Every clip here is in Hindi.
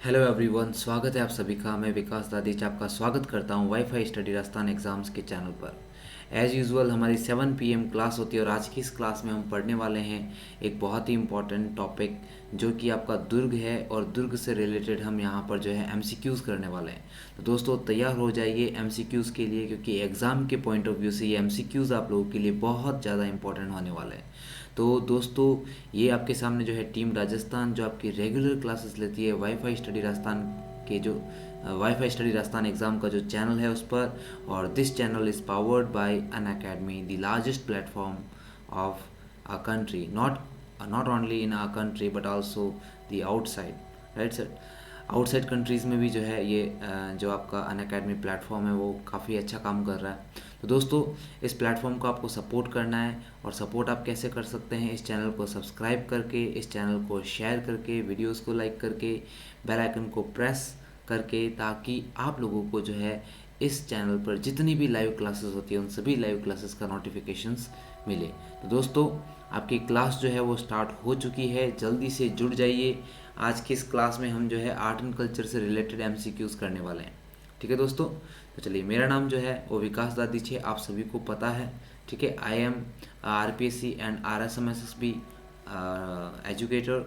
हेलो एवरीवन, स्वागत है आप सभी का। मैं विकास दादीच आपका स्वागत करता हूं वाईफाई स्टडी राजस्थान एग्ज़ाम्स के चैनल पर। एज़ यूजुअल हमारी 7 पीएम क्लास होती है और आज की इस क्लास में हम पढ़ने वाले हैं एक बहुत ही इम्पॉर्टेंट टॉपिक जो कि आपका दुर्ग है, और दुर्ग से रिलेटेड हम यहाँ पर जो है एमसीक्यूज़ करने वाले हैं। तो दोस्तों तैयार हो जाइए एमसीक्यूज़ के लिए, क्योंकि एग्ज़ाम के पॉइंट ऑफ व्यू से ये एमसीक्यूज़ आप लोगों के लिए बहुत ज़्यादा इंपॉर्टेंट होने वाले हैं। तो दोस्तों ये आपके सामने जो है टीम राजस्थान जो आपकी रेगुलर क्लासेस लेती है वाईफाई स्टडी राजस्थान के जो वाईफाई स्टडी राजस्थान एग्ज़ाम का जो चैनल है उस पर। और this channel is powered by Unacademy, the largest platform of a country, not only in our country but also the outside, right sir? Outside countries में भी जो है ये जो आपका अन अकेडमी प्लेटफॉर्म है वो काफ़ी अच्छा काम कर रहा है। तो दोस्तों इस प्लेटफॉर्म को आपको सपोर्ट करना है, और सपोर्ट आप कैसे कर सकते हैं? इस चैनल को सब्सक्राइब करके, इस चैनल को शेयर करके, वीडियोस को लाइक करके, बेल आइकन को प्रेस करके, ताकि आप लोगों को जो है इस चैनल पर जितनी भी लाइव क्लासेस होती है उन सभी लाइव क्लासेस का नोटिफिकेशंस मिले। तो दोस्तों आपकी क्लास जो है वो स्टार्ट हो चुकी है, जल्दी से जुड़ जाइए। आज की इस क्लास में हम जो है आर्ट एंड कल्चर से रिलेटेड एमसीक्यूज़ करने वाले हैं। ठीक है दोस्तों, तो चलिए, मेरा नाम जो है वो विकास दादीच है, आप सभी को पता है। ठीक है, I am RPSC and RSMSSB educator.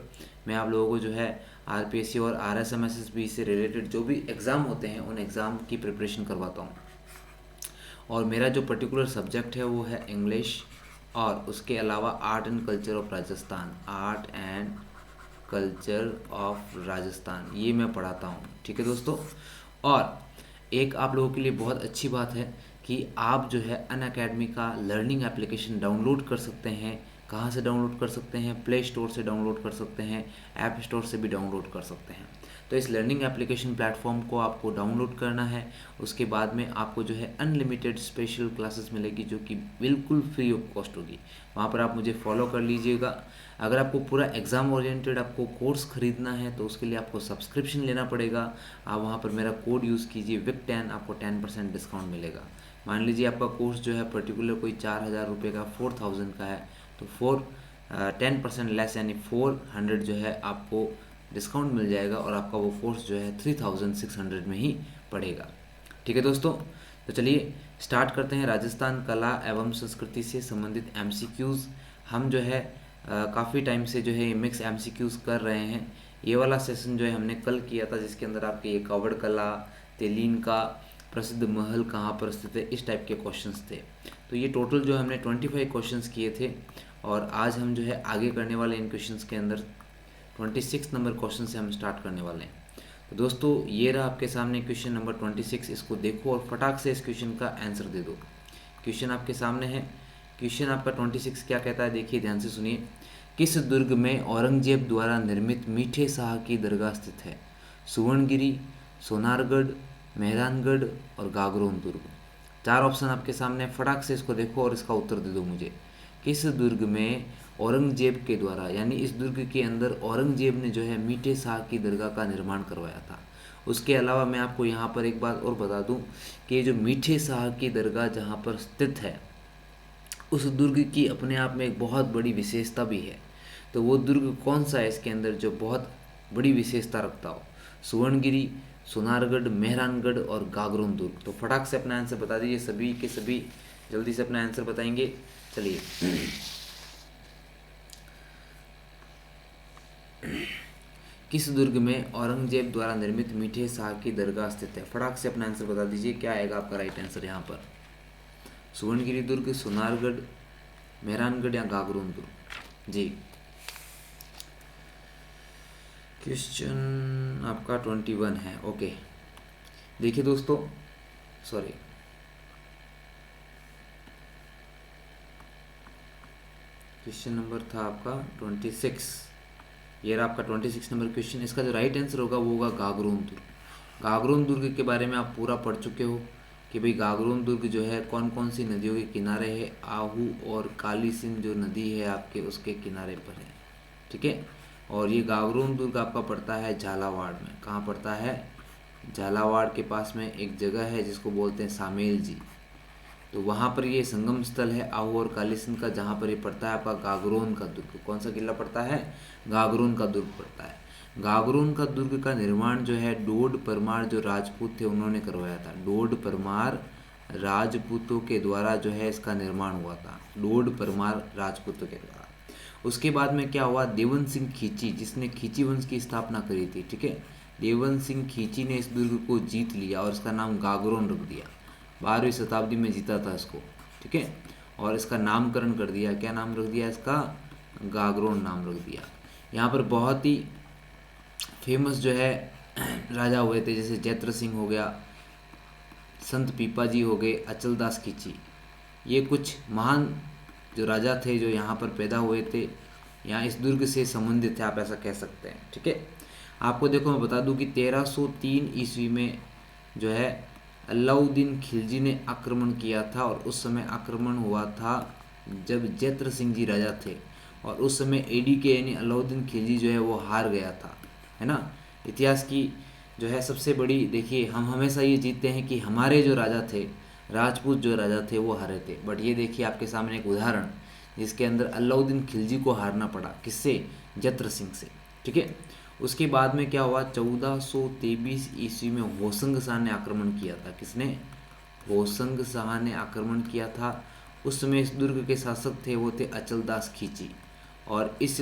मैं आप लोगों को जो है आरपीएससी और आरएसएमएसएसबी से रिलेटेड जो भी एग्ज़ाम होते हैं उन एग्ज़ाम की प्रिपरेशन करवाता हूँ। और मेरा जो पर्टिकुलर सब्जेक्ट है वो है इंग्लिश, और उसके अलावा art and culture of Rajasthan, art and culture of Rajasthan ये मैं पढ़ाता हूँ। ठीक है दोस्तों, और एक आप लोगों के लिए बहुत अच्छी बात है कि आप जो है अन अकेडमी का लर्निंग एप्लीकेशन डाउनलोड कर सकते हैं। कहाँ से डाउनलोड कर सकते हैं? प्ले स्टोर से डाउनलोड कर सकते हैं, ऐप स्टोर से भी डाउनलोड कर सकते हैं। तो इस लर्निंग एप्लीकेशन प्लेटफॉर्म को आपको डाउनलोड करना है। उसके बाद में आपको जो है अनलिमिटेड स्पेशल क्लासेस मिलेगी जो कि बिल्कुल फ्री ऑफ कॉस्ट होगी। वहाँ पर आप मुझे फॉलो कर लीजिएगा। अगर आपको पूरा एग्ज़ाम ओरिएंटेड आपको कोर्स ख़रीदना है तो उसके लिए आपको सब्सक्रिप्शन लेना पड़ेगा। आप वहाँ पर मेरा कोड यूज़ कीजिए WIC10, आपको 10% डिस्काउंट मिलेगा। मान लीजिए आपका कोर्स जो है पर्टिकुलर कोई 4,000 रुपये का 4,000 का है, तो 10% लेस यानी 400 जो है आपको डिस्काउंट मिल जाएगा, और आपका वो कोर्स जो है 3,600 में ही पड़ेगा। ठीक है दोस्तों, तो चलिए स्टार्ट करते हैं राजस्थान कला एवं संस्कृति से संबंधित एमसीक्यूज़। हम जो है काफ़ी टाइम से जो है मिक्स एमसीक्यूज़ कर रहे हैं। ये वाला सेशन जो है हमने कल किया था, जिसके अंदर आपके ये कावड़ कला, तेलीन का प्रसिद्ध महल कहाँ पर स्थित है, इस टाइप के क्वेश्चंस थे। तो ये टोटल जो हमने 25 क्वेश्चंस किए थे, और आज हम जो है आगे करने वाले इन क्वेश्चंस के अंदर 26 नंबर क्वेश्चन से हम स्टार्ट करने वाले हैं। तो दोस्तों ये रहा आपके सामने क्वेश्चन नंबर 26। इसको देखो और फटाक से इस क्वेश्चन का आंसर दे दो। क्वेश्चन आपके सामने है। क्वेश्चन आपका 26 क्या कहता है, देखिए ध्यान से सुनिए। किस दुर्ग में औरंगजेब द्वारा निर्मित मीठे शाह की दरगाह स्थित है? सुवर्णगिरी, सोनारगढ़, मेहरानगढ़ और गागरोन दुर्ग। 4 ऑप्शन आपके सामने, फटाक से इसको देखो और इसका उत्तर दे दो मुझे। किस दुर्ग में औरंगजेब के द्वारा, यानी इस दुर्ग के अंदर औरंगजेब ने जो है मीठे शाह की दरगाह का निर्माण करवाया था। उसके अलावा मैं आपको यहाँ पर एक बात और बता दूँ कि ये जो मीठे शाह की दरगाह जहाँ पर स्थित है, उस दुर्ग की अपने आप में एक बहुत बड़ी विशेषता भी है। तो वो दुर्ग कौन सा है इसके अंदर जो बहुत बड़ी विशेषता रखता हो? सुवर्णगिरी, सोनारगढ़, मेहरानगढ़ और गागरोन दुर्ग। तो फटाक से अपना आंसर बता दीजिए, सभी के सभी जल्दी से अपना आंसर बताएंगे। चलिए किस दुर्ग में औरंगजेब द्वारा निर्मित मीठे शाह की दरगाह स्थित है? फटाक से अपना आंसर बता दीजिए, क्या आएगा आपका राइट आंसर यहाँ पर? सुवर्णगिरी दुर्ग, सोनारगढ़, मेहरानगढ़ या गागरोन दुर्ग? जी, क्वेश्चन आपका 21 है। ओके, देखिए दोस्तों, सॉरी, क्वेश्चन नंबर था आपका 26। ये रहा आपका 26 नंबर क्वेश्चन। इसका जो राइट आंसर होगा वो होगा गागरोन दुर्ग। गागरोन दुर्ग के बारे में आप पूरा पढ़ चुके हो कि भाई गागरोन दुर्ग जो है कौन कौन सी नदियों के किनारे है। आहू और काली सिंध जो नदी है आपके, उसके किनारे पर है। ठीक है, और ये गागरोन दुर्ग आपका पड़ता है झालावाड़ में। कहाँ पड़ता है? झालावाड़ के पास में एक जगह है जिसको बोलते हैं सामेल जी। तो वहाँ पर ये संगम स्थल है आहू और काली सिंध का, जहाँ पर ये पड़ता है आपका गागरोन का दुर्ग। कौन सा किला पड़ता है? गागरोन का दुर्ग पड़ता है। गागरोन का दुर्ग का निर्माण जो है डोड परमार जो राजपूत थे उन्होंने करवाया था। डोड परमार राजपूतों के द्वारा जो है इसका निर्माण हुआ था, डोड परमार राजपूतों के द्वारा। उसके बाद में क्या हुआ, देवन सिंह खींची जिसने खींची वंश की स्थापना करी थी, ठीक है, देवन सिंह खींची ने इस दुर्ग को जीत लिया और इसका नाम गागरोन रख दिया। 12वीं शताब्दी में जीता था इसको, ठीक है, और इसका नामकरण कर दिया। क्या नाम रख दिया इसका, गागरोन नाम रख दिया। यहाँ पर बहुत ही फेमस जो है राजा हुए थे, जैसे जैत्र सिंह हो गया, संत पीपाजी हो गए, अचलदास खींची, ये कुछ महान जो राजा थे जो यहाँ पर पैदा हुए थे, यहाँ इस दुर्ग से संबंधित थे, आप ऐसा कह सकते हैं, ठीक है। आपको देखो मैं बता दूं कि 1303 ईस्वी में जो है अलाउद्दीन खिलजी ने आक्रमण किया था, और उस समय आक्रमण हुआ था जब जैत्र सिंह जी राजा थे, और उस समय AD यानी अलाउद्दीन खिलजी जो है वो हार गया था, है ना। इतिहास की जो है सबसे बड़ी, देखिए हम हमेशा ये जीतते हैं कि हमारे जो राजा थे, राजपूत जो राजा थे वो हारे थे, बट ये देखिए आपके सामने एक उदाहरण जिसके अंदर अलाउद्दीन खिलजी को हारना पड़ा, किससे, जत्र सिंह से, ठीक है। उसके बाद में क्या हुआ, 1423 ईस्वी में होसंग शाह ने आक्रमण किया था। किसने, होसंग शाह ने आक्रमण किया था। उस समय इस दुर्ग के शासक थे वो थे अचलदास खींची, और इस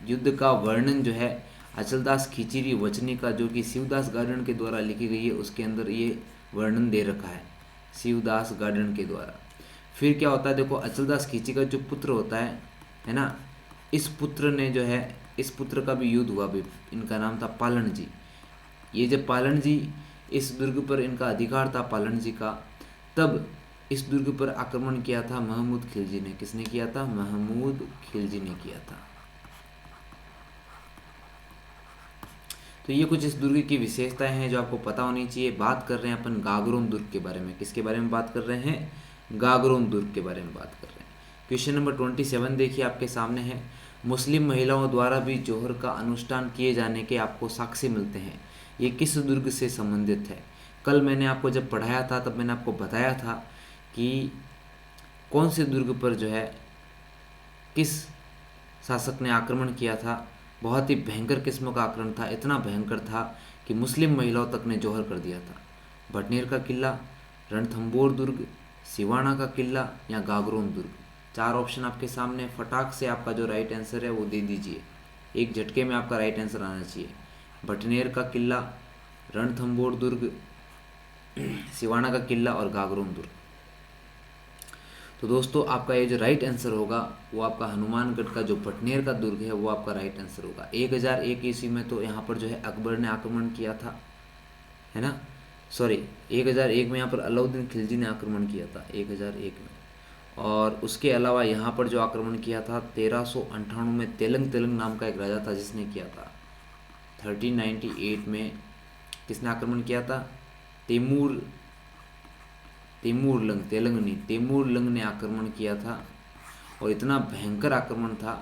युद्ध का वर्णन जो है अचलदास खींची वचनी का, जो कि शिवदास गार्डन के द्वारा लिखी गई है, उसके अंदर ये वर्णन दे रखा है शिवदास गार्डन के द्वारा। फिर क्या होता है, देखो अचलदास खींची का जो पुत्र होता है ना, इस पुत्र ने जो है, इस पुत्र का भी युद्ध हुआ भी, इनका नाम था पालन जी। ये जब पालन जी, इस दुर्ग पर इनका अधिकार था पालन जी का, तब इस दुर्ग पर आक्रमण किया था महमूद खिलजी ने। किसने किया था, महमूद खिलजी ने किया था। तो ये कुछ इस दुर्ग की विशेषताएं हैं जो आपको पता होनी चाहिए। बात कर रहे हैं अपन गागरोन दुर्ग के बारे में। किसके बारे में बात कर रहे हैं, गागरोन दुर्ग के बारे में बात कर रहे हैं। क्वेश्चन नंबर 27 देखिए आपके सामने है, मुस्लिम महिलाओं द्वारा भी जोहर का अनुष्ठान किए जाने के आपको साक्ष्य मिलते हैं, ये किस दुर्ग से संबंधित है। कल मैंने आपको जब पढ़ाया था तब मैंने आपको बताया था कि कौन से दुर्ग पर जो है किस शासक ने आक्रमण किया था। बहुत ही भयंकर किस्म का आक्रमण था, इतना भयंकर था कि मुस्लिम महिलाओं तक ने जोहर कर दिया था। भटनेर का किला, रणथंबोर दुर्ग, सिवाना का किला या गागरोन दुर्ग। 4 ऑप्शन आपके सामने, फटाक से आपका जो राइट आंसर है वो दे दीजिए, एक झटके में आपका राइट आंसर आना चाहिए। भटनेर का किला, रणथंबोर दुर्ग, सिवाना का किला और गागरोन दुर्ग। तो दोस्तों आपका ये जो राइट आंसर होगा वो आपका हनुमानगढ़ का जो भटनेर का दुर्ग है वो आपका राइट आंसर होगा। 1001 ईस्वी में तो यहाँ पर जो है अकबर ने आक्रमण किया था, है ना, सॉरी 1001 में यहाँ पर अलाउद्दीन खिलजी ने आक्रमण किया था 1001 में। और उसके अलावा यहाँ पर जो आक्रमण किया था 1398 में तेलंग नाम का एक राजा था जिसने किया था। 1398 में किसने आक्रमण किया था, तेमूरलंग ने आक्रमण किया था। और इतना भयंकर आक्रमण था,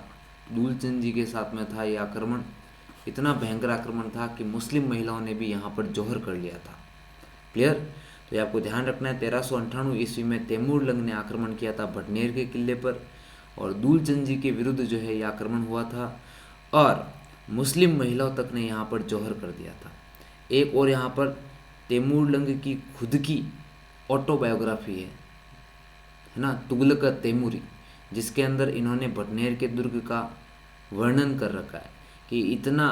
दूलचंद जी के साथ में था ये आक्रमण। इतना भयंकर आक्रमण था कि मुस्लिम महिलाओं ने भी यहाँ पर जोहर कर लिया था। क्लियर, तो ये आपको ध्यान रखना है। 1398 ईस्वी में तेमूरलंग ने आक्रमण किया था भटनेर के किले पर, और दूलचंद जी के विरुद्ध जो है ये आक्रमण हुआ था, और मुस्लिम महिलाओं तक ने यहाँ पर जोहर कर दिया था। एक और यहाँ पर तेमूरलंग की खुद की ऑटोबायोग्राफी है ना, तुगलक तैमूरी, जिसके अंदर इन्होंने भटनेर के दुर्ग का वर्णन कर रखा है कि इतना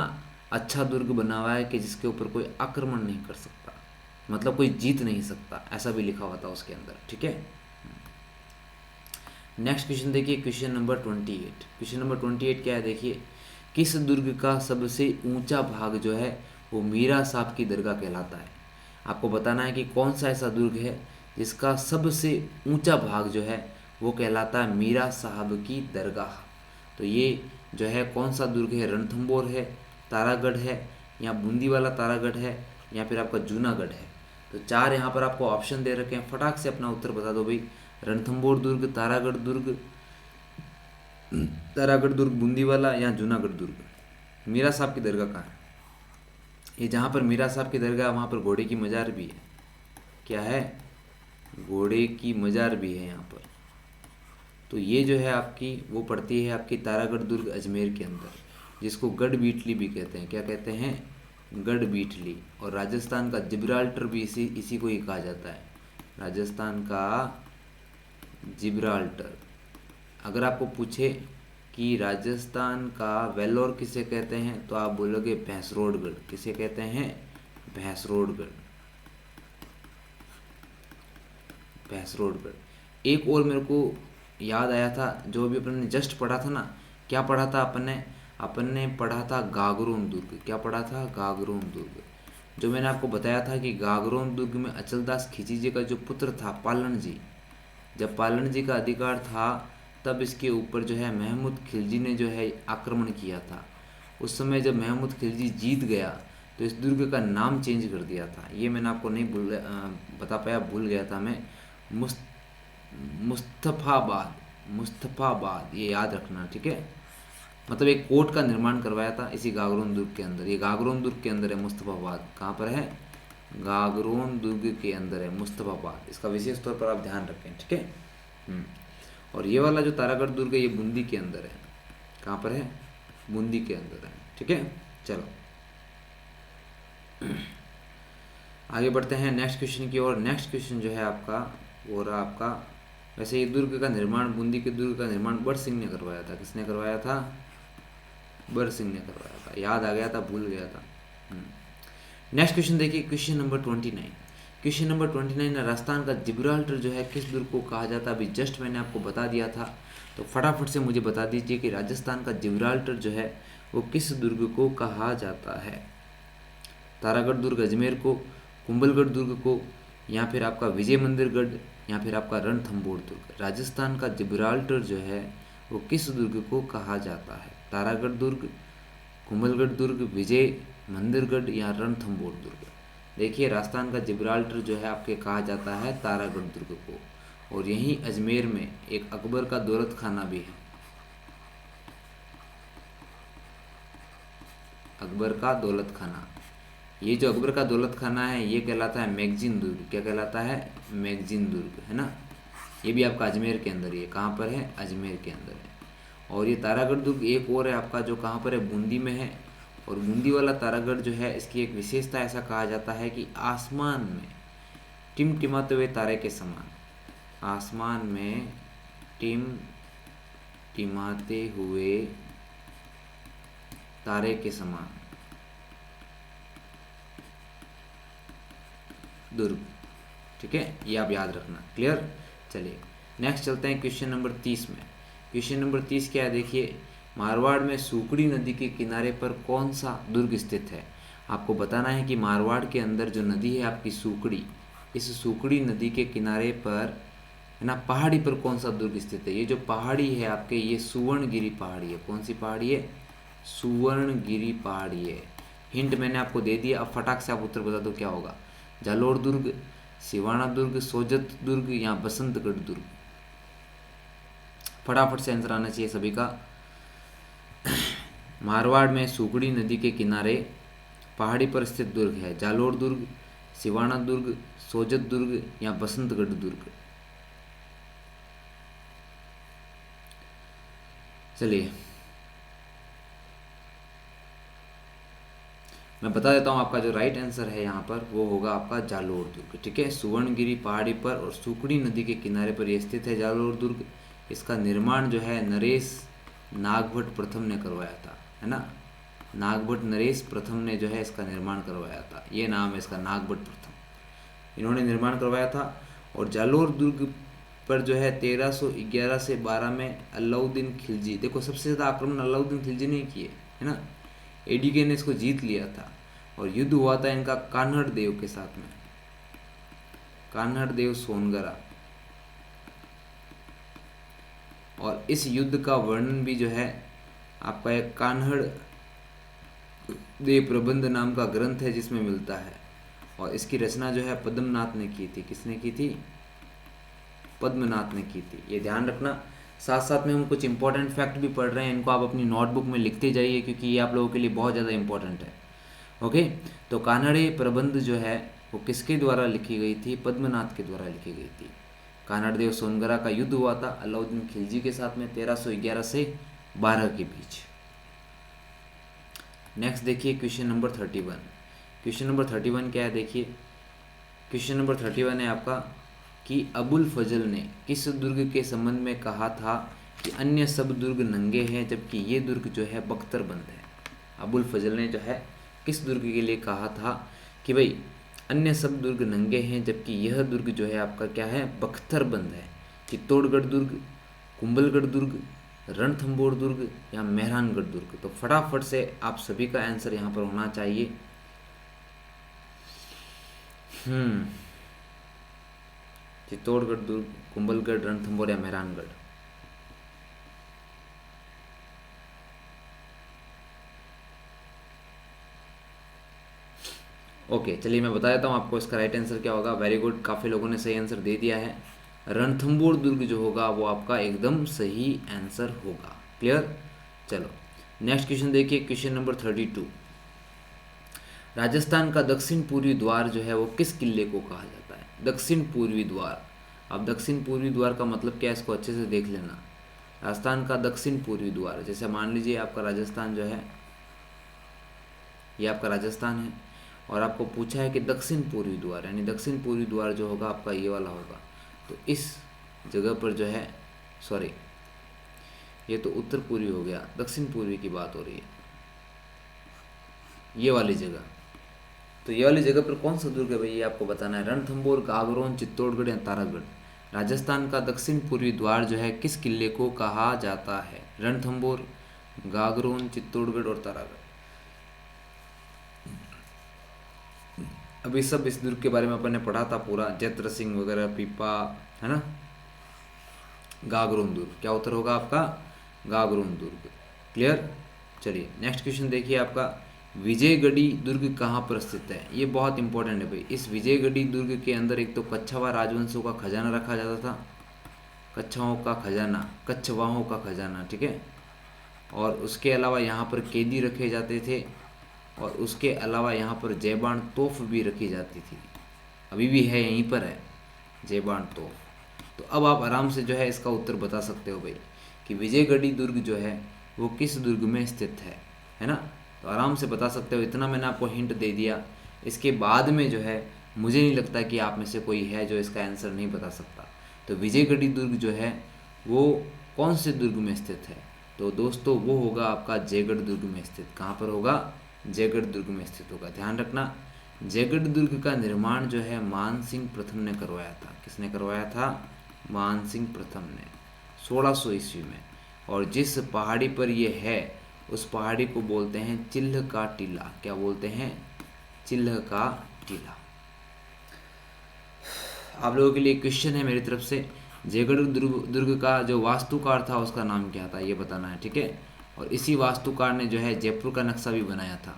अच्छा दुर्ग बना हुआ है कि जिसके ऊपर कोई आक्रमण नहीं कर सकता, मतलब कोई जीत नहीं सकता, ऐसा भी लिखा हुआ था उसके अंदर, ठीक है। नेक्स्ट क्वेश्चन देखिए, क्वेश्चन नंबर 28। क्वेश्चन नंबर 28 क्या है देखिए, किस दुर्ग का सबसे ऊंचा भाग जो है वो मीरा साहब की दरगाह कहलाता है। आपको बताना है कि कौन सा ऐसा दुर्ग है जिसका सबसे ऊंचा भाग जो है वो कहलाता है मीरा साहब की दरगाह। तो ये जो है कौन सा दुर्ग है, रणथंबोर है, तारागढ़ है, या बूंदी वाला तारागढ़ है, या फिर आपका जूनागढ़ है। तो 4 यहाँ पर आपको ऑप्शन दे रखे हैं, फटाक से अपना उत्तर बता दो भाई। रणथंबोर दुर्ग, तारागढ़ दुर्ग, बूंदी वाला या जूनागढ़ दुर्ग। मीरा साहब की दरगाह कहाँ है, ये जहाँ पर मीरा साहब की दरगाह वहाँ पर घोड़े की मजार भी है। क्या है, घोड़े की मजार भी है यहाँ पर। तो ये जो है आपकी वो पड़ती है आपकी तारागढ़ दुर्ग अजमेर के अंदर। जिसको गढ़बीटली भी कहते हैं। क्या कहते हैं? गढ़बीटली। और राजस्थान का जिब्राल्टर भी इसी को ही कहा जाता है, राजस्थान का जिब्राल्टर। अगर आपको पूछे कि राजस्थान का वेल्लोर किसे कहते हैं तो आप बोलोगे भैंसरोडगढ़। किसे कहते हैं? भैंसरोडगढ़। भैंसरोडगढ़। एक और मेरे को याद आया था, जो अभी अपन ने जस्ट पढ़ा था ना, क्या पढ़ा था अपन ने पढ़ा था गागरोन दुर्ग। क्या पढ़ा था? गागरोन दुर्ग। जो मैंने आपको बताया था कि गागरोन दुर्ग में अचलदास खिची जी का जो पुत्र था पालन जी, जब पालन जी का अधिकार था तब इसके ऊपर जो है महमूद खिलजी ने जो है आक्रमण किया था। उस समय जब महमूद खिलजी जीत गया तो इस दुर्ग का नाम चेंज कर दिया था। ये मैंने आपको नहीं बता पाया, भूल गया था मैं। मुस्तफाबाद, मुस्तफाबाद, ये याद रखना, ठीक है। मतलब एक कोर्ट का निर्माण करवाया था इसी गागरोन दुर्ग के अंदर। ये गागरोन दुर्ग के अंदर है मुस्तफाबाद। कहाँ पर है? गागरोन दुर्ग के अंदर है मुस्तफाबाद। इसका विशेष तौर पर आप ध्यान रखें, ठीक है। और ये वाला जो तारागढ़ दुर्ग है ये बूंदी के अंदर है। कहाँ पर है? बूंदी के अंदर है, ठीक है। चलो आगे बढ़ते हैं नेक्स्ट क्वेश्चन की ओर। नेक्स्ट क्वेश्चन जो है आपका वो रहा आपका, वैसे ये दुर्ग का निर्माण, बूंदी के दुर्ग का निर्माण बर सिंह ने करवाया था। किसने करवाया था? बर सिंह ने करवाया था। याद आ गया था, भूल गया था। नेक्स्ट क्वेश्चन देखिए, question number 29। Question number 29, Rajasthan का जिब्राल्टर जो है किस दुर्ग को कहा जाता है? अभी जस्ट मैंने आपको बता दिया था, तो फटाफट से मुझे बता दीजिए कि राजस्थान का जिब्राल्टर जो है वो किस दुर्ग को कहा जाता है? तारागढ़ दुर्ग अजमेर को, कुंभलगढ़ दुर्ग को, या फिर आपका विजय मंदिरगढ़, या फिर आपका रणथंभौर दुर्ग। राजस्थान का जिब्राल्टर जो है वो किस दुर्ग को कहा जाता है? तारागढ़ दुर्ग, कुंभलगढ़ दुर्ग, विजय मंदिरगढ़ या रणथंभौर दुर्ग। देखिए राजस्थान का जिब्राल्टर जो है आपके कहा जाता है तारागढ़ दुर्ग को। और यहीं अजमेर में एक अकबर का दौलत खाना भी है। अकबर का दौलत खाना, ये जो अकबर का दौलत खाना है ये कहलाता है मैगजीन दुर्ग। क्या कहलाता है? मैगजीन दुर्ग, है ना। ये भी आपका अजमेर के अंदर ही है। कहाँ पर है? अजमेर के अंदर है। और ये तारागढ़ दुर्ग एक और है आपका, जो कहाँ पर है? बूंदी में है। और बूंदी वाला तारागढ़ जो है इसकी एक विशेषता ऐसा कहा जाता है कि आसमान में टिमटिमाते हुए तारे के समान, आसमान में टिमटिमाते हुए तारे के समान दुर्ग, ठीक है। ये आप याद रखना, क्लियर। चलिए नेक्स्ट चलते हैं क्वेश्चन नंबर 30 में। क्वेश्चन नंबर 30 क्या है? देखिए, मारवाड़ में सूकड़ी नदी के किनारे पर कौन सा दुर्ग स्थित है? आपको बताना है कि मारवाड़ के अंदर जो नदी है आपकी सूकड़ी, इस सूकड़ी नदी के किनारे पर, है ना, पहाड़ी पर कौन सा दुर्ग स्थित है? ये जो पहाड़ी है आपके, ये सुवर्णगिरी पहाड़ी है। कौन सी पहाड़ी है? सुवर्णगिरी पहाड़ी है। हिंट मैंने आपको दे दिया, अब फटाक से आप उत्तर बता दो क्या होगा। जालोर दुर्ग, सिवाना दुर्ग, सोजत दुर्ग या बसंतगढ़ दुर्ग। फटाफट से आंसर आना चाहिए सभी का। मारवाड़ में सूगड़ी नदी के किनारे पहाड़ी पर स्थित दुर्ग है। जालोर दुर्ग, सिवाना दुर्ग, सोजत दुर्ग या बसंतगढ़ दुर्ग। चलिए मैं बता देता हूँ, आपका जो राइट आंसर है यहाँ पर वो होगा आपका जालोर दुर्ग, ठीक है। सुवर्णगिरी पहाड़ी पर और सूकड़ी नदी के किनारे पर यह स्थित है जालोर दुर्ग। इसका निर्माण जो है नरेश नागभट्ट प्रथम ने करवाया था, है ना। नागभट्ट नरेश प्रथम ने जो है इसका निर्माण करवाया था। ये नाम है इसका, नागभट्ट प्रथम, इन्होंने निर्माण करवाया था। और जालोर दुर्ग पर जो है 1311 से 12 में अलाउद्दीन खिलजी, देखो सबसे ज़्यादा आक्रमण अलाउद्दीन खिलजी ने किए, है ना। एडीके ने इसको जीत लिया था और युद्ध हुआ था इनका कान्हड़ देव के साथ में, कान्हड़ देव सोनगरा। और इस युद्ध का वर्णन भी जो है आपका एक कान्हड़ देव प्रबंध नाम का ग्रंथ है जिसमें मिलता है। और इसकी रचना जो है पद्मनाथ ने की थी। किसने की थी? पद्मनाथ ने की थी, ये ध्यान रखना। साथ साथ में हम कुछ इंपॉर्टेंट फैक्ट भी पढ़ रहे हैं, इनको आप अपनी नोटबुक में लिखते जाइए क्योंकि ये आप लोगों के लिए बहुत ज़्यादा इंपॉर्टेंट है। ओके, तो कान्हड़े प्रबंध जो है वो किसके द्वारा लिखी गई थी? पद्मनाथ के द्वारा लिखी गई थी। कान्हड़ देव सोनगरा का युद्ध हुआ था अलाउद्दीन खिलजी के साथ में 1311 से 12 के बीच। नेक्स्ट देखिए क्वेश्चन नंबर 31। क्वेश्चन नंबर 31 क्या है देखिए, क्वेश्चन नंबर 31 है आपका कि अबुल फजल ने किस दुर्ग के संबंध में कहा था कि अन्य सब दुर्ग नंगे हैं जबकि ये दुर्ग जो है बख्तरबंद है। अबुल फजल ने जो है किस दुर्ग के लिए कहा था कि भाई अन्य सब दुर्ग नंगे हैं जबकि यह दुर्ग जो है आपका क्या है, बख्तरबंद है। चित्तौड़गढ़ दुर्ग, कुंभलगढ़ दुर्ग, रणथंभौर दुर्ग या मेहरानगढ़ दुर्ग। तो फटाफट से आप सभी का आंसर यहाँ पर होना चाहिए। चित्तौड़गढ़ दुर्ग, कुंभलगढ़, रणथंभौर या मेहरानगढ़। ओके चलिए मैं बता देता हूँ आपको इसका राइट आंसर क्या होगा। वेरी गुड, काफ़ी लोगों ने सही आंसर दे दिया है। रणथंभौर दुर्ग जो होगा वो आपका एकदम सही आंसर होगा। क्लियर। चलो नेक्स्ट क्वेश्चन देखिए, क्वेश्चन नंबर 32। राजस्थान का दक्षिण पूर्वी द्वार जो है वो किस किले को कहा जाता है। दक्षिण पूर्वी द्वार। अब दक्षिण पूर्वी द्वार का मतलब क्या है, इसको अच्छे से देख लेना। राजस्थान का दक्षिण पूर्वी द्वार, जैसे मान लीजिए आपका राजस्थान जो है, ये आपका राजस्थान है और आपको पूछा है कि दक्षिण पूर्वी द्वार, यानी दक्षिण पूर्वी द्वार जो होगा आपका ये वाला होगा। तो इस जगह पर जो है, सॉरी ये तो उत्तर पूर्वी हो गया, दक्षिण पूर्वी की बात हो रही है, ये वाली जगह। तो ये वाली जगह पर कौन सा दुर्ग है भाई, ये आपको बताना है। रणथंभौर, गागरोन, चित्तौड़गढ़ या तारागढ़। राजस्थान का दक्षिण पूर्वी द्वार जो है किस किले को कहा जाता है। रणथंभौर, गागरोन, चित्तौड़गढ़ और तारागढ़। अभी सब इस दुर्ग के बारे में अपन ने पढ़ा था पूरा, जैत्र सिंह वगैरह, पीपा, है ना। गागरोन दुर्ग, क्या उत्तर होगा आपका, गागरोन दुर्ग। क्लियर। चलिए नेक्स्ट क्वेश्चन देखिए आपका, विजयगढ़ी दुर्ग कहाँ पर स्थित है। ये बहुत इंपॉर्टेंट है भाई। इस विजयगढ़ी दुर्ग के अंदर एक तो कच्छवा राजवंशों का खजाना रखा जाता था, कच्छवाओं का खजाना, कच्छवाहों का खजाना, ठीक है। और उसके अलावा यहाँ पर कैदी रखे जाते थे और उसके अलावा यहाँ पर जयबान तोफ भी रखी जाती थी, अभी भी है, यहीं पर है जयबान तोफ। तो अब आप आराम से जो है इसका उत्तर बता सकते हो भाई कि विजयगढ़ी दुर्ग जो है वो किस दुर्ग में स्थित है ना। तो आराम से बता सकते हो, इतना मैंने आपको हिंट दे दिया। इसके बाद में जो है मुझे नहीं लगता कि आप में से कोई है जो इसका आंसर नहीं बता सकता। तो विजयगढ़ी दुर्ग जो है वो कौन से दुर्ग में स्थित है, तो दोस्तों वो होगा आपका जयगढ़ दुर्ग में स्थित। कहाँ पर होगा, जयगढ़ दुर्ग में स्थित होगा। ध्यान रखना, जयगढ़ दुर्ग का निर्माण जो है मान सिंह प्रथम ने करवाया था। किसने करवाया था, मान सिंह प्रथम ने 1600 ईस्वी में। और जिस पहाड़ी पर ये है उस पहाड़ी को बोलते हैं चिल्ह का टीला। क्या बोलते हैं, चिल्ह का टीला। आप लोगों के लिए क्वेश्चन है मेरी तरफ से, जयगढ़ दुर्ग का जो वास्तुकार था उसका नाम क्या था ये बताना है, ठीक है। और इसी वास्तुकार ने जो है जयपुर का नक्शा भी बनाया था।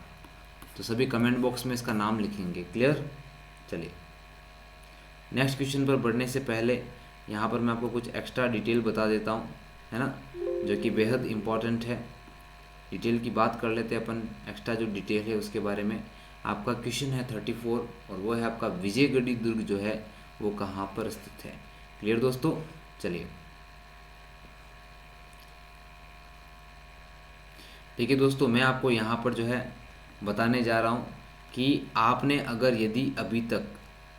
तो सभी कमेंट बॉक्स में इसका नाम लिखेंगे। क्लियर। चलिए नेक्स्ट क्वेश्चन पर बढ़ने से पहले यहाँ पर मैं आपको कुछ एक्स्ट्रा डिटेल बता देता हूँ, है ना, जो कि बेहद इम्पॉर्टेंट है। डिटेल की बात कर लेते हैं अपन, एक्स्ट्रा जो डिटेल है उसके बारे में। आपका क्वेश्चन है 34 और वो है आपका विजयगढ़ी दुर्ग जो है वो कहाँ पर स्थित है। क्लियर दोस्तों। चलिए ठीक है दोस्तों, मैं आपको यहाँ पर जो है बताने जा रहा हूँ कि आपने अगर यदि अभी तक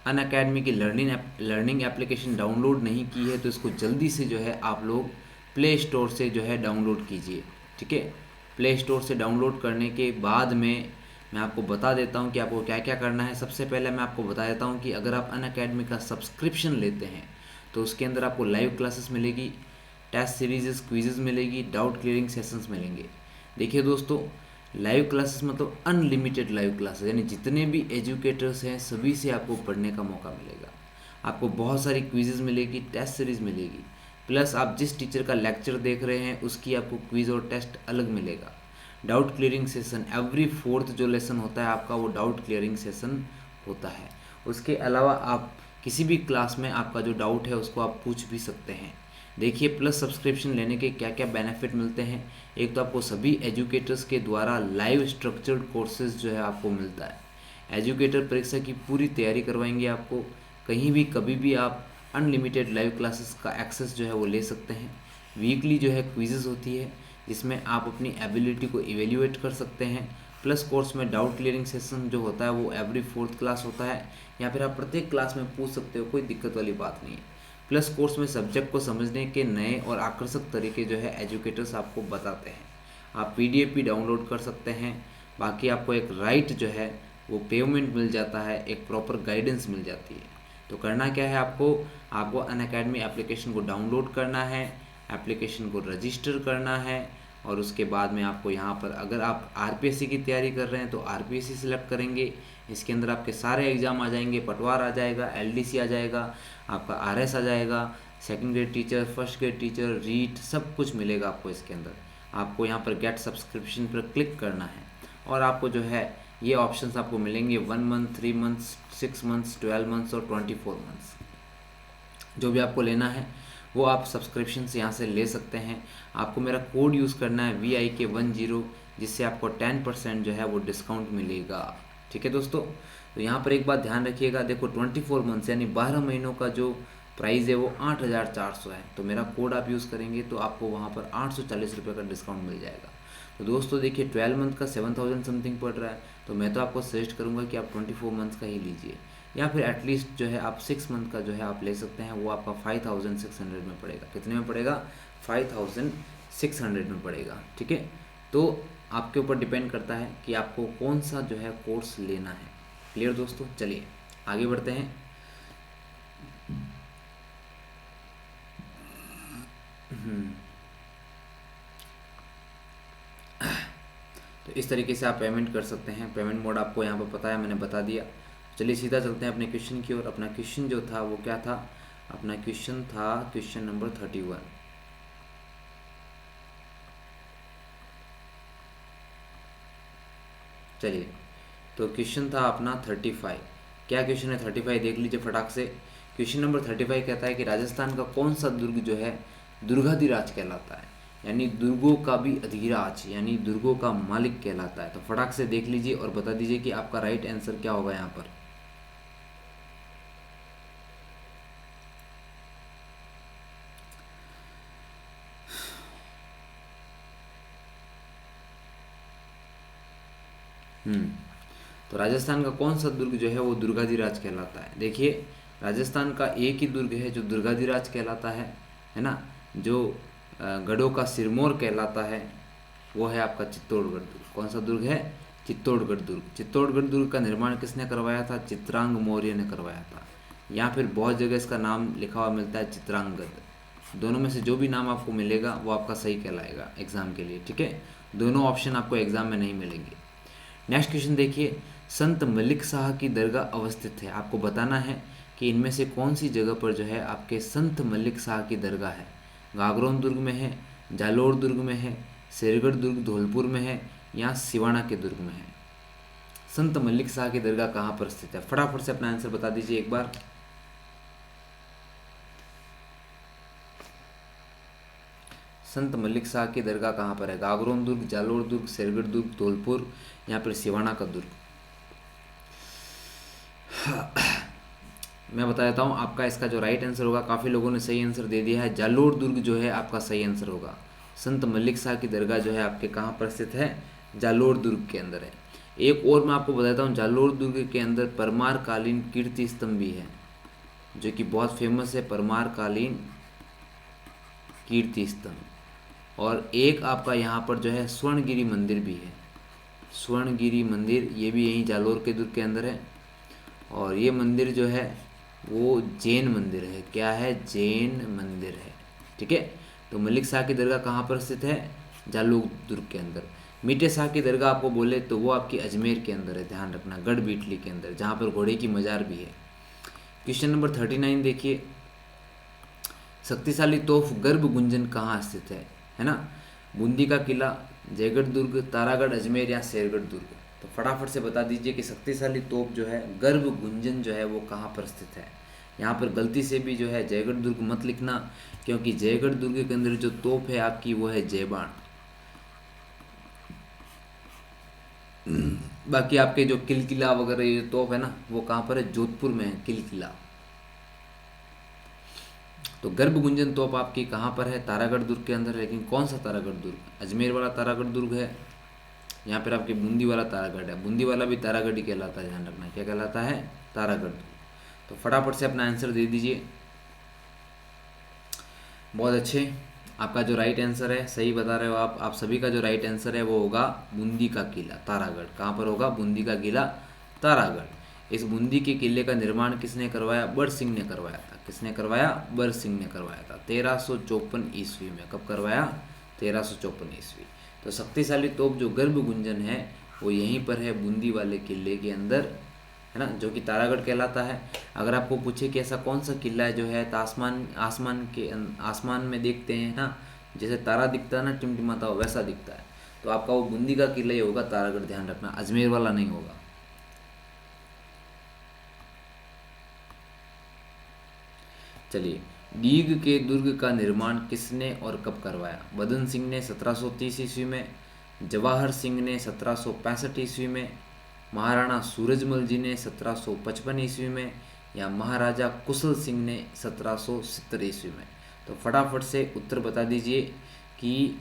अनअकैडमी की लर्निंग एप्लीकेशन डाउनलोड नहीं की है तो इसको जल्दी से जो है आप लोग प्ले स्टोर से जो है डाउनलोड कीजिए, ठीक है। प्ले स्टोर से डाउनलोड करने के बाद में मैं आपको बता देता हूँ कि आपको क्या क्या करना है। सबसे पहले मैं आपको बता देता हूँ कि अगर आप अनअकैडमी का सब्सक्रिप्शन लेते हैं तो उसके अंदर आपको लाइव क्लासेस मिलेगी, टेस्ट सीरीज़, क्विजेज़ मिलेगी, डाउट क्लियरिंग सेशंस मिलेंगे। देखिए दोस्तों, लाइव क्लासेस मतलब अनलिमिटेड लाइव क्लासेस, यानी जितने भी एजुकेटर्स हैं सभी से आपको पढ़ने का मौका मिलेगा। आपको बहुत सारी क्विजेज़ मिलेगी, टेस्ट सीरीज़ मिलेगी, प्लस आप जिस टीचर का लेक्चर देख रहे हैं उसकी आपको क्विज और टेस्ट अलग मिलेगा। Doubt clearing session every 4th जो लेसन होता है आपका वो डाउट क्लियरिंग सेशन होता है। उसके अलावा आप किसी भी क्लास में आपका जो डाउट है उसको आप पूछ भी सकते हैं। देखिए प्लस सब्सक्रिप्शन लेने के क्या क्या बेनिफिट मिलते हैं। एक तो आपको सभी एजुकेटर्स के द्वारा लाइव स्ट्रक्चर्ड कोर्सेज जो है आपको मिलता है। एजुकेटर परीक्षा की पूरी तैयारी करवाएंगे आपको, कहीं भी कभी भी आप अनलिमिटेड लाइव क्लासेस का एक्सेस जो है वो ले सकते हैं। वीकली जो है क्विजेज़ होती है जिसमें आप अपनी एबिलिटी को इवेल्युएट कर सकते हैं प्लस कोर्स में डाउट क्लियरिंग सेशन जो होता है वो एवरी 4th क्लास होता है, या फिर आप प्रत्येक क्लास में पूछ सकते हो, कोई दिक्कत वाली बात नहीं है। प्लस कोर्स में सब्जेक्ट को समझने के नए और आकर्षक तरीके जो है एजुकेटर्स आपको बताते हैं। आप PDF भी डाउनलोड कर सकते हैं। बाकी आपको एक राइट जो है वो पेमेंट मिल जाता है, एक प्रॉपर गाइडेंस मिल जाती है। तो करना क्या है आपको अनअकैडमी एप्लीकेशन को डाउनलोड करना है, एप्लीकेशन को रजिस्टर करना है, और उसके बाद में आपको यहाँ पर अगर आप RPSC की तैयारी कर रहे हैं तो RPSC सिलेक्ट करेंगे। इसके अंदर आपके सारे एग्ज़ाम आ जाएंगे, पटवार आ जाएगा, LDC आ जाएगा, आपका RS आ जाएगा, second grade teacher, first grade teacher, REET, सब कुछ मिलेगा आपको इसके अंदर। आपको यहाँ पर गेट सब्सक्रिप्शन पर क्लिक करना है और आपको जो है ये ऑप्शंस आपको मिलेंगे 1 मंथ, 3 मंथ्स, 6 मंथ्स, 12 मंथ्स और 24 मंथ्स। जो भी आपको लेना है वो आप सब्सक्रिप्शन से यहाँ से ले सकते हैं। आपको मेरा कोड यूज़ करना है VIK10, जिससे आपको 10% जो है वो डिस्काउंट मिलेगा। ठीक है दोस्तों, तो यहाँ पर एक बात ध्यान रखिएगा, देखो 24 मंथ्स यानी 12 महीनों का जो प्राइस है वो 8,400 है। तो मेरा कोड आप यूज़ करेंगे तो आपको वहाँ पर 840 रुपये का डिस्काउंट मिल जाएगा। तो दोस्तों देखिए 12 मंथ का 7,000 समथिंग पड़ रहा है, तो मैं तो आपको सजेस्ट करूँगा कि आप 24 मंथ्स का ही लीजिए, या फिर एटलीस्ट जो है आप 6 मंथ का जो है आप ले सकते हैं। वो आपका 5,600 में पड़ेगा। कितने में पड़ेगा? 5,600 में पड़ेगा। ठीक है, तो आपके ऊपर डिपेंड करता है कि आपको कौन सा जो है कोर्स लेना है। क्लियर दोस्तों, चलिए आगे बढ़ते हैं। तो इस तरीके से आप पेमेंट कर सकते हैं। पेमेंट मोड आपको यहाँ पर पता है, मैंने बता दिया। चलिए सीधा चलते हैं अपने क्वेश्चन की ओर। अपना क्वेश्चन जो था वो क्या था? अपना क्वेश्चन था क्वेश्चन नंबर 31। चलिए, तो क्वेश्चन था अपना 35। क्या क्वेश्चन है 35 देख लीजिए फटाक से। क्वेश्चन नंबर 35 कहता है कि राजस्थान का कौन सा दुर्ग जो है दुर्गाधिराज कहलाता है, यानी दुर्गों का भी अधिराज, यानी दुर्गों का मालिक कहलाता है। तो फटाक से देख लीजिए और बता दीजिए कि आपका राइट आंसर क्या होगा यहाँ पर। तो राजस्थान का कौन सा दुर्ग जो है वो दुर्गाधिराज कहलाता है? देखिए राजस्थान का एक ही दुर्ग है जो दुर्गाधिराज कहलाता है ना। जो गढ़ों का सिरमौर कहलाता है वो है आपका चित्तौड़गढ़ दुर्ग। कौन सा दुर्ग है? चित्तौड़गढ़ दुर्ग। चित्तौड़गढ़ दुर्ग का निर्माण किसने करवाया था? चित्रांग मौर्य ने करवाया था। या फिर बहुत जगह इसका नाम लिखा हुआ मिलता है चित्रांगद। दोनों में से जो भी नाम आपको मिलेगा वो आपका सही कहलाएगा एग्जाम के लिए। ठीक है, दोनों ऑप्शन आपको एग्जाम में नहीं मिलेंगे। नेक्स्ट क्वेश्चन देखिए, संत मलिक शाह की दरगाह अवस्थित है। आपको बताना है कि इनमें से कौन सी जगह पर जो है आपके संत मलिक शाह की दरगाह है। गागरोन दुर्ग में है, जालोर दुर्ग में है, शेरगढ़ दुर्ग धौलपुर में है, या सिवाना के दुर्ग में है। संत मलिक शाह की दरगाह कहाँ पर स्थित है? फटाफट से अपना आंसर बता दीजिए एक बार। संत मलिक शाह की दरगाह कहाँ पर है? गागरोन दुर्ग, जालोर दुर्ग, शेरगढ़ दुर्ग, धौलपुर, या फिर सिवाना का दुर्ग। मैं बता देता हूँ आपका इसका जो राइट आंसर होगा, काफ़ी लोगों ने सही आंसर दे दिया है, जालोर दुर्ग जो है आपका सही आंसर होगा। संत मलिक शाह की दरगाह जो है आपके कहाँ पर स्थित है? जालोर दुर्ग के अंदर है। एक और मैं आपको बताता हूँ, जालोर दुर्ग के अंदर परमार कालीन कीर्ति स्तंभ भी है जो कि बहुत फेमस है, परमार कालीन कीर्ति स्तंभ। और एक आपका यहाँ पर जो है स्वर्णगिरी मंदिर भी है। स्वर्णगिरी मंदिर ये भी यहीं जालोर के दुर्ग के अंदर है। और ये मंदिर जो है वो जैन मंदिर है। क्या है? जैन मंदिर है। ठीक है, तो मलिक शाह की दरगाह कहाँ पर स्थित है? जालोर दुर्ग के अंदर। मीठे शाह की दरगाह आपको बोले तो वो आपकी अजमेर के अंदर है, ध्यान रखना, गढ़ बीटली के अंदर, जहाँ पर घोड़े की मजार भी है। क्वेश्चन नंबर 39 देखिए, शक्तिशाली तोफ गर्भ गुंजन कहाँ स्थित है ना? बूंदी का किला, जयगढ़ दुर्ग, तारागढ़, अजमेर, या शेरगढ़ दुर्ग। तो फटाफट से बता दीजिए कि शक्तिशाली तोप जो है गर्भ गुंजन जो है वो कहाँ पर स्थित है। यहाँ पर गलती से भी जो है जयगढ़ दुर्ग मत लिखना, क्योंकि जयगढ़ दुर्ग के अंदर जो तोप है आपकी वो है जयबाण। बाकी आपके जो किलकिला वगैरह ये तोप है ना वो कहाँ पर है? जोधपुर में है किलकिला। तो गर्भ गुंजन तोप आपकी कहाँ पर है? तारागढ़ दुर्ग के अंदर। लेकिन कौन सा तारागढ़ दुर्ग? अजमेर वाला तारागढ़ दुर्ग है, यहाँ पर आपके बूंदी वाला तारागढ़ है, बूंदी वाला भी तारागढ़ ही कहलाता है, ध्यान रखना क्या कहलाता है, तारागढ़। तो फटाफट से अपना आंसर दे दीजिए। बहुत अच्छे, आपका जो राइट आंसर है, सही बता रहे हो आप सभी का जो राइट आंसर है वो होगा बूंदी का किला तारागढ़। कहाँ पर होगा, बूंदी का किला तारागढ़। इस बूंदी के किले का निर्माण किसने करवाया, बर सिंह ने करवाया था। किसने करवाया, बर सिंह ने करवाया था 1354 ईस्वी में। कब करवाया, 1354 ईस्वी। तो शक्तिशाली तोप जो गर्भ गुंजन है वो यहीं पर है, बूंदी वाले किले के अंदर, है ना, जो कि तारागढ़ कहलाता है। अगर आपको पूछे कि ऐसा कौन सा किला है जो है तो आसमान में देखते हैं ना, जैसे तारा दिखता है ना, टिमटिमाता हो वैसा दिखता है, तो आपका वो बूंदी का किला ही होगा, तारागढ़, ध्यान रखना, अजमेर वाला नहीं होगा। चलिए, डीग के दुर्ग का निर्माण किसने और कब करवाया। बदन सिंह ने 1730 ईस्वी में, जवाहर सिंह ने 1765 ईस्वी में, महाराणा सूरजमल जी ने 1755 ईस्वी में, या महाराजा कुशल सिंह ने 1770 ईस्वी में। तो फटाफट से उत्तर बता दीजिए कि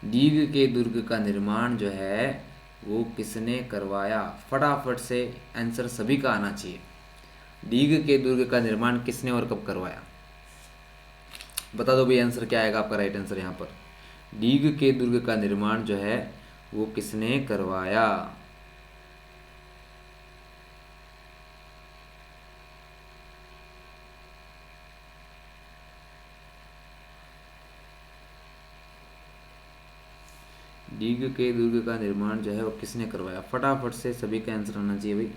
डीग के दुर्ग का निर्माण जो है वो किसने करवाया। फटाफट से आंसर सभी का आना चाहिए। डीग के दुर्ग का निर्माण किसने और कब करवाया, बता दो भाई, आंसर क्या आएगा आपका राइट आंसर यहाँ पर। डीग के दुर्ग का निर्माण जो है वो किसने करवाया। डीग के दुर्ग का निर्माण जो है वो किसने करवाया, फटाफट से सभी का आंसर आना चाहिए भाई।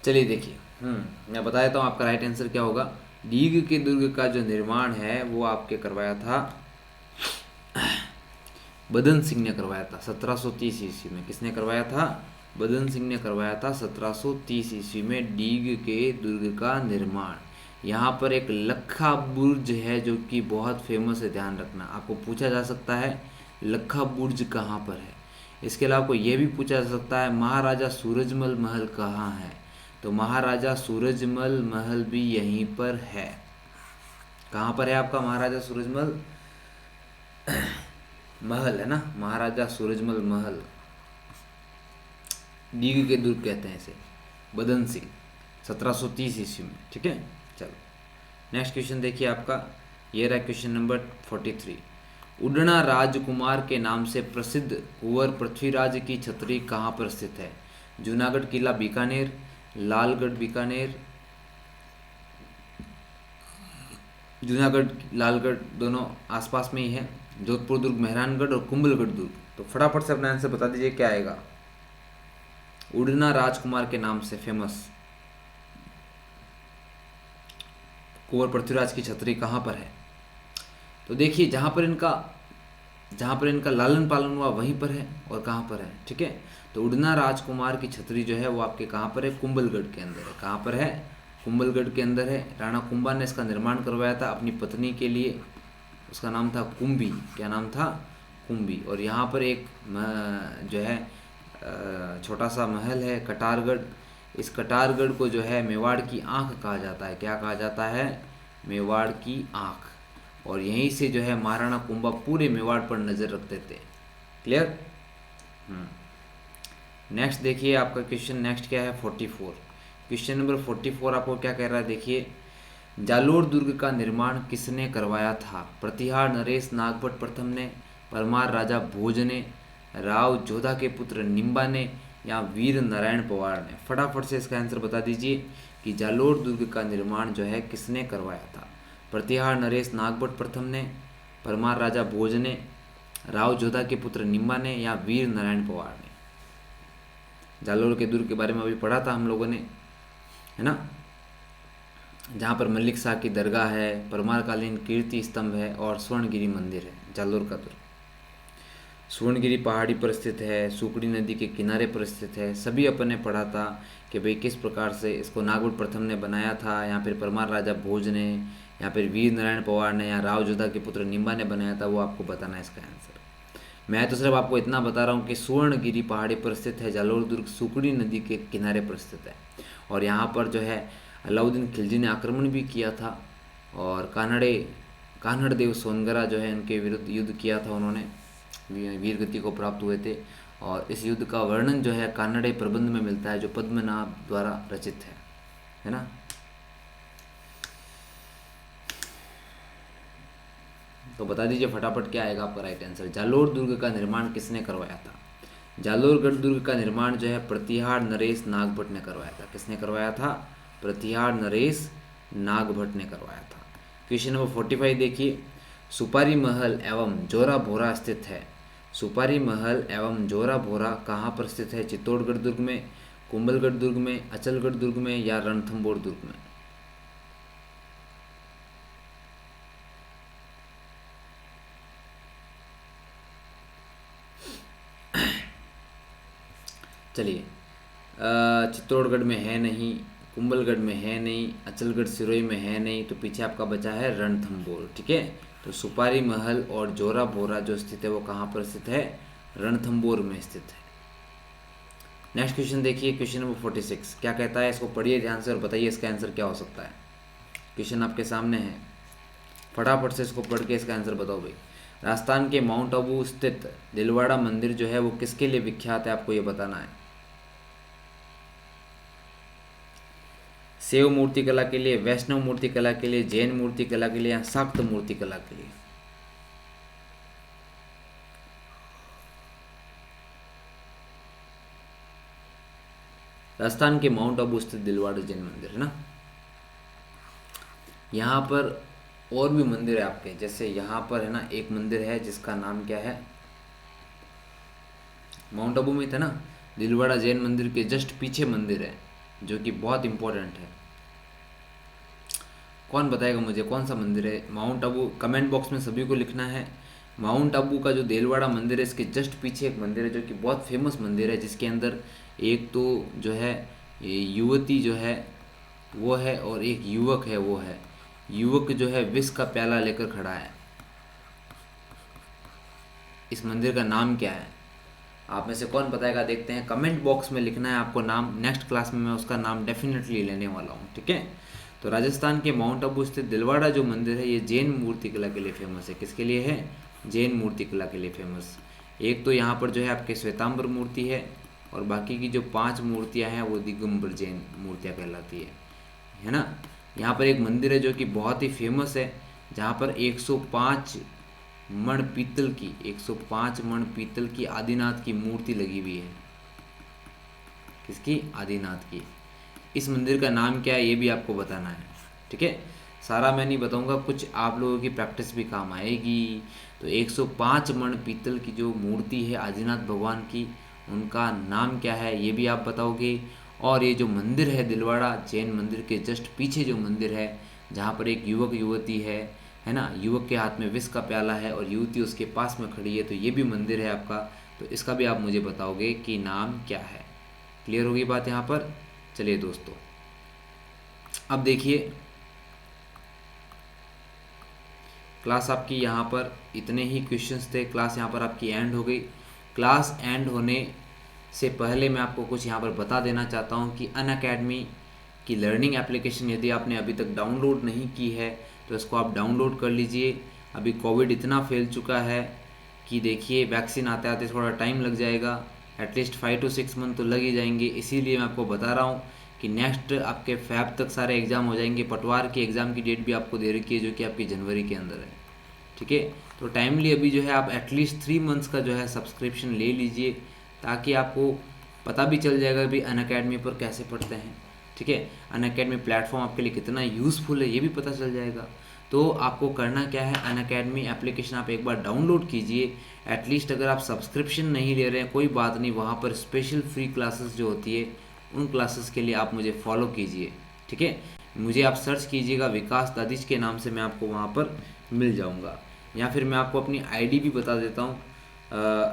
चलिए देखिए, मैं बता देता हूँ आपका राइट आंसर क्या होगा। डीग के दुर्ग का जो निर्माण है वो आपके करवाया था बदन सिंह ने करवाया था 1730 ईस्वी में। किसने करवाया था, बदन सिंह ने करवाया था 1730 ईस्वी में डीग के दुर्ग का निर्माण। यहाँ पर एक लखा बुर्ज है जो कि बहुत फेमस है, ध्यान रखना, आपको पूछा जा सकता है लखा बुर्ज कहाँ पर है। इसके अलावा आपको ये भी पूछा जा सकता है महाराजा सूरजमल महल कहाँ है। तो महाराजा सूरजमल महल भी यहीं पर है। कहाँ पर है आपका महाराजा सूरजमल महल, है ना, महाराजा सूरजमल महल, डीग के दुर्ग कहते हैं इसे, बदन सिंह 1730 ईस्वी में। ठीक है, चलो नेक्स्ट क्वेश्चन देखिए आपका, ये रहा क्वेश्चन नंबर 43। उड़ना राजकुमार के नाम से प्रसिद्ध कुंवर पृथ्वीराज की छतरी कहाँ पर स्थित है। जूनागढ़ किला बीकानेर, लालगढ़ बीकानेर, जूनागढ़ लालगढ़ दोनों आसपास में ही है, जोधपुर दुर्ग मेहरानगढ़ और कुंभलगढ़ दुर्ग। तो फटाफट से अपना आंसर बता दीजिए क्या आएगा। उड़ना राजकुमार के नाम से फेमस कुंवर पृथ्वीराज की छतरी कहाँ पर है। तो देखिए, जहाँ पर इनका लालन पालन हुआ वहीं पर है, और कहाँ पर है, ठीक है। तो उड़ना राजकुमार की छतरी जो है वो आपके कहाँ पर है, कुंभलगढ़ के अंदर है। कहाँ पर है, कुंभलगढ़ के अंदर है। राणा कुंभा ने इसका निर्माण करवाया था अपनी पत्नी के लिए, उसका नाम था कुंभी। क्या नाम था, कुंभी। और यहाँ पर एक जो है छोटा सा महल है कटारगढ़। इस कटारगढ़ को जो है मेवाड़ की आँख कहा जाता है। क्या कहा जाता है, मेवाड़ की आँख। और यहीं से जो है महाराणा कुंभा पूरे मेवाड़ पर नज़र रखते थे। क्लियर। नेक्स्ट देखिए आपका क्वेश्चन, नेक्स्ट क्या है 44। क्वेश्चन नंबर 44 आपको क्या कह रहा है, देखिए, जालोर दुर्ग का निर्माण किसने करवाया था। प्रतिहार नरेश नागभट्ट प्रथम ने, परमार राजा भोज ने, राव जोधा के पुत्र निम्बा ने, या वीर नारायण पवार ने। फटाफट से इसका आंसर बता दीजिए कि जालोर दुर्ग का निर्माण जो है किसने करवाया था। प्रतिहार नरेश नागभट्ट प्रथम ने, परमार राजा भोज ने, राव जोधा के पुत्र निम्बा ने, या वीर नारायण पवार ने। जालोर के दुर्ग के बारे में अभी पढ़ा था हम लोगों ने, है ना, जहाँ पर मलिक शाह की दरगाह है, परमारकालीन कीर्ति स्तंभ है और स्वर्णगिरी मंदिर है। जालोर का दुर्ग स्वर्णगिरी पहाड़ी पर स्थित है, सुकड़ी नदी के किनारे पर स्थित है। सभी अपन ने पढ़ा था कि भाई किस प्रकार से इसको नागभट्ट प्रथम ने बनाया था, या फिर परमार राजा भोज ने, या फिर वीर नारायण पवार ने, या राव जोधा के पुत्र निम्बा ने बनाया था। वो आपको बताना है इसका आंसर। मैं तो सिर्फ आपको इतना बता रहा हूँ कि सुवर्णगिरी पहाड़ी पर स्थित है जालोर दुर्ग, सुकड़ी नदी के किनारे पर स्थित है। और यहाँ पर जो है अलाउद्दीन खिलजी ने आक्रमण भी किया था, और कान्हड़ देव सोनगरा जो है इनके विरुद्ध युद्ध किया था उन्होंने, वीर गति को प्राप्त हुए थे। और इस युद्ध का वर्णन जो है कान्हड़े प्रबंध में मिलता है, जो पद्मनाभ द्वारा रचित है ना। तो बता दीजिए फटाफट क्या आएगा आपका राइट आंसर। जालोर दुर्ग का निर्माण किसने करवाया था? जालोरगढ़ दुर्ग का निर्माण जो है प्रतिहार नरेश नागभट्ट ने करवाया था। किसने करवाया था? प्रतिहार नरेश नागभट्ट ने करवाया था। क्वेश्चन नंबर 45 देखिए, सुपारी महल एवं जोरा भोरा स्थित है। सुपारी महल एवं जोरा भोरा कहाँ पर स्थित है? चित्तौड़गढ़ दुर्ग में, कुंभलगढ़ दुर्ग में, अचलगढ़ दुर्ग में या रणथंभौर दुर्ग में? चलिए, चित्तौड़गढ़ में है नहीं, कुंभलगढ़ में है नहीं, अचलगढ़ सिरोही में है नहीं, तो पीछे आपका बचा है रणथंभौर। ठीक है, तो सुपारी महल और जोरा भोरा जो स्थित है वो कहाँ पर स्थित है? रणथंभौर में स्थित है। नेक्स्ट क्वेश्चन देखिए, क्वेश्चन नंबर 46 क्या कहता है, इसको पढ़िए ध्यान से और बताइए इसका आंसर क्या हो सकता है। क्वेश्चन आपके सामने है, फटाफट से इसको पढ़ के इसका आंसर बताओ भाई। राजस्थान के माउंट आबू स्थित दिलवाड़ा मंदिर जो है वो किसके लिए विख्यात है, आपको ये बताना है। शैव मूर्ति कला के लिए, वैष्णव मूर्ति कला के लिए, जैन मूर्ति कला के लिए या शाक्त मूर्ति कला के लिए? राजस्थान के माउंट आबू स्थित दिलवाड़ा जैन मंदिर है ना। यहाँ पर और भी मंदिर है आपके, जैसे यहाँ पर है ना एक मंदिर है जिसका नाम क्या है, माउंट आबू में था ना, दिलवाड़ा जैन मंदिर के जस्ट पीछे मंदिर है जो कि बहुत इंपॉर्टेंट है। कौन बताएगा मुझे कौन सा मंदिर है? माउंट आबू, कमेंट बॉक्स में सभी को लिखना है। माउंट आबू का जो देलवाड़ा मंदिर है इसके जस्ट पीछे एक मंदिर है जो कि बहुत फेमस मंदिर है, जिसके अंदर एक तो जो है ये युवती जो है वो है और एक युवक है वो है। युवक जो है विष का प्याला लेकर खड़ा है। इस मंदिर का नाम क्या है? आप में से कौन बताएगा? देखते हैं, कमेंट बॉक्स में लिखना है आपको नाम। नेक्स्ट क्लास में मैं उसका नाम डेफिनेटली लेने वाला हूँ। ठीक है, तो राजस्थान के माउंट आबू स्थित दिलवाड़ा जो मंदिर है ये जैन मूर्ति कला के लिए फेमस है। किसके लिए है? जैन मूर्ति कला के लिए फेमस। एक तो यहाँ पर जो है आपके श्वेतांबर मूर्ति है और बाकी की जो 5 मूर्तियाँ हैं वो दिगंबर जैन मूर्तियाँ कहलाती है ना। यहाँ पर एक मंदिर है जो कि बहुत ही फेमस है, जहाँ पर 105 मण पीतल की 105 मण पीतल की आदिनाथ की मूर्ति लगी हुई है। किसकी? आदिनाथ की। इस मंदिर का नाम क्या है ये भी आपको बताना है। ठीक है, सारा मैं नहीं बताऊंगा, कुछ आप लोगों की प्रैक्टिस भी काम आएगी। तो 105 मण पीतल की जो मूर्ति है आदिनाथ भगवान की, उनका नाम क्या है ये भी आप बताओगे। और ये जो मंदिर है दिलवाड़ा जैन मंदिर के जस्ट पीछे जो मंदिर है, जहाँ पर एक युवक युवती है ना, युवक के हाथ में विष का प्याला है और युवती उसके पास में खड़ी है, तो ये भी मंदिर है आपका। तो इसका भी आप मुझे बताओगे कि नाम क्या है। क्लियर होगी बात यहाँ पर? चलिए दोस्तों, अब देखिए क्लास आपकी यहाँ पर इतने ही क्वेश्चंस थे। क्लास यहाँ पर आपकी एंड हो गई। क्लास एंड होने से पहले मैं आपको कुछ यहाँ पर बता देना चाहता हूँ कि अनअकैडमी की लर्निंग एप्लीकेशन यदि आपने अभी तक डाउनलोड नहीं की है तो इसको आप डाउनलोड कर लीजिए। अभी कोविड इतना फैल चुका है कि देखिए वैक्सीन आते आते थोड़ा टाइम लग जाएगा, एटलीस्ट 5 to 6 मंथ तो लग ही जाएंगे। इसीलिए मैं आपको बता रहा हूँ कि नेक्स्ट आपके फैब तक सारे एग्ज़ाम हो जाएंगे। पटवार की एग्ज़ाम की डेट भी आपको दे रखी है जो कि आपकी जनवरी के अंदर है। ठीक है, तो टाइमली अभी जो है आप एटलीस्ट 3 मंथ्स का जो है सब्सक्रिप्शन ले लीजिए, ताकि आपको पता भी चल जाएगा भी अनअकैडमी पर कैसे पढ़ते हैं। ठीक है, अनअकैडमी प्लेटफॉर्म आपके लिए कितना यूज़फुल है ये भी पता चल जाएगा। तो आपको करना क्या है, अनअकैडमी एप्लीकेशन आप एक बार डाउनलोड कीजिए। एटलीस्ट अगर आप सब्सक्रिप्शन नहीं ले रहे हैं कोई बात नहीं, वहाँ पर स्पेशल फ्री क्लासेस जो होती है उन क्लासेस के लिए आप मुझे फॉलो कीजिए। ठीक है, मुझे आप सर्च कीजिएगा विकास दादिश के नाम से, मैं आपको वहाँ पर मिल जाऊँगा। या फिर मैं आपको अपनी आईडी भी बता देता हूँ,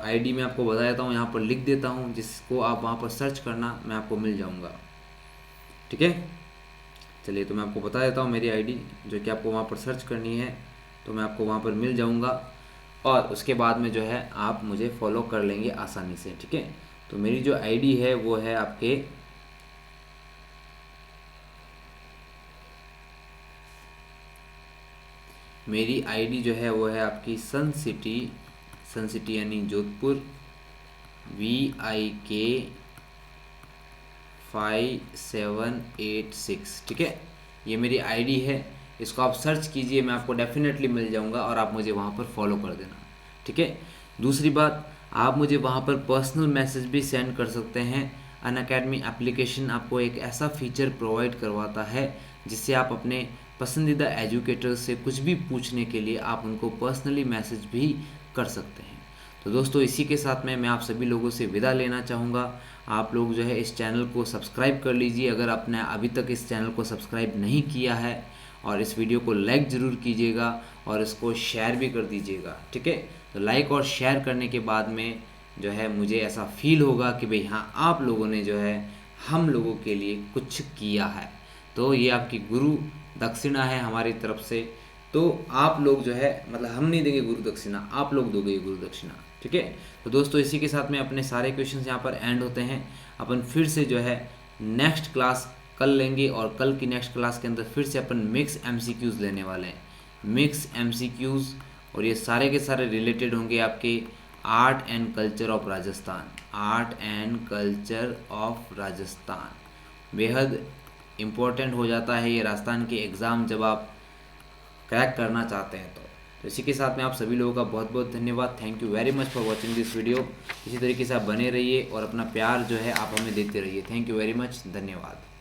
आईडी मैं आपको बता देता हूँ, यहाँ पर लिख देता हूँ, जिसको आप वहाँ पर सर्च करना, मैं आपको मिल जाऊँगा। ठीक है, चलिए तो मैं आपको बता देता हूँ मेरी आईडी जो कि आपको वहाँ पर सर्च करनी है, तो मैं आपको वहाँ पर मिल जाऊँगा। और उसके बाद में जो है आप मुझे फॉलो कर लेंगे आसानी से, ठीक है। तो मेरी जो आईडी है वो है आपके मेरी आईडी जो है वो है आपकी सन सिटी यानी जोधपुर VIK 5786, ठीक है। ये मेरी आईडी है, इसको आप सर्च कीजिए, मैं आपको डेफिनेटली मिल जाऊंगा और आप मुझे वहाँ पर फॉलो कर देना, ठीक है। दूसरी बात, आप मुझे वहाँ पर पर्सनल मैसेज भी सेंड कर सकते हैं। अनअकैडमी एप्लीकेशन आपको एक ऐसा फीचर प्रोवाइड करवाता है जिससे आप अपने पसंदीदा एजुकेटर से कुछ भी पूछने के लिए आप उनको पर्सनली मैसेज भी कर सकते हैं। तो दोस्तों, इसी के साथ में मैं आप सभी लोगों से विदा लेना चाहूँगा। आप लोग जो है इस चैनल को सब्सक्राइब कर लीजिए अगर आपने अभी तक इस चैनल को सब्सक्राइब नहीं किया है, और इस वीडियो को लाइक ज़रूर कीजिएगा और इसको शेयर भी कर दीजिएगा, ठीक है। तो लाइक और शेयर करने के बाद में जो है मुझे ऐसा फील होगा कि भाई हाँ, आप लोगों ने जो है हम लोगों के लिए कुछ किया है। तो ये आपकी गुरु दक्षिणा है हमारी तरफ से। तो आप लोग जो है, मतलब हम नहीं देंगे गुरु दक्षिणा, आप लोग दोगे गुरु दक्षिणा, ठीक है। तो दोस्तों, इसी के साथ में अपने सारे क्वेश्चंस यहाँ पर एंड होते हैं। अपन फिर से जो है नेक्स्ट क्लास कल लेंगे और कल की नेक्स्ट क्लास के अंदर फिर से अपन मिक्स MCQs लेने वाले हैं, मिक्स MCQs। और ये सारे के सारे रिलेटेड होंगे आपके art and culture of Rajasthan, art and culture of Rajasthan. बेहद इम्पोर्टेंट हो जाता है ये राजस्थान के एग्ज़ाम जब आप क्रैक करना चाहते हैं। तो इसी के साथ में आप सभी लोगों का बहुत बहुत धन्यवाद। Thank you very much for watching this video. इसी तरीके से आप बने रहिए और अपना प्यार जो है आप हमें देते रहिए। थैंक यू वेरी मच, धन्यवाद।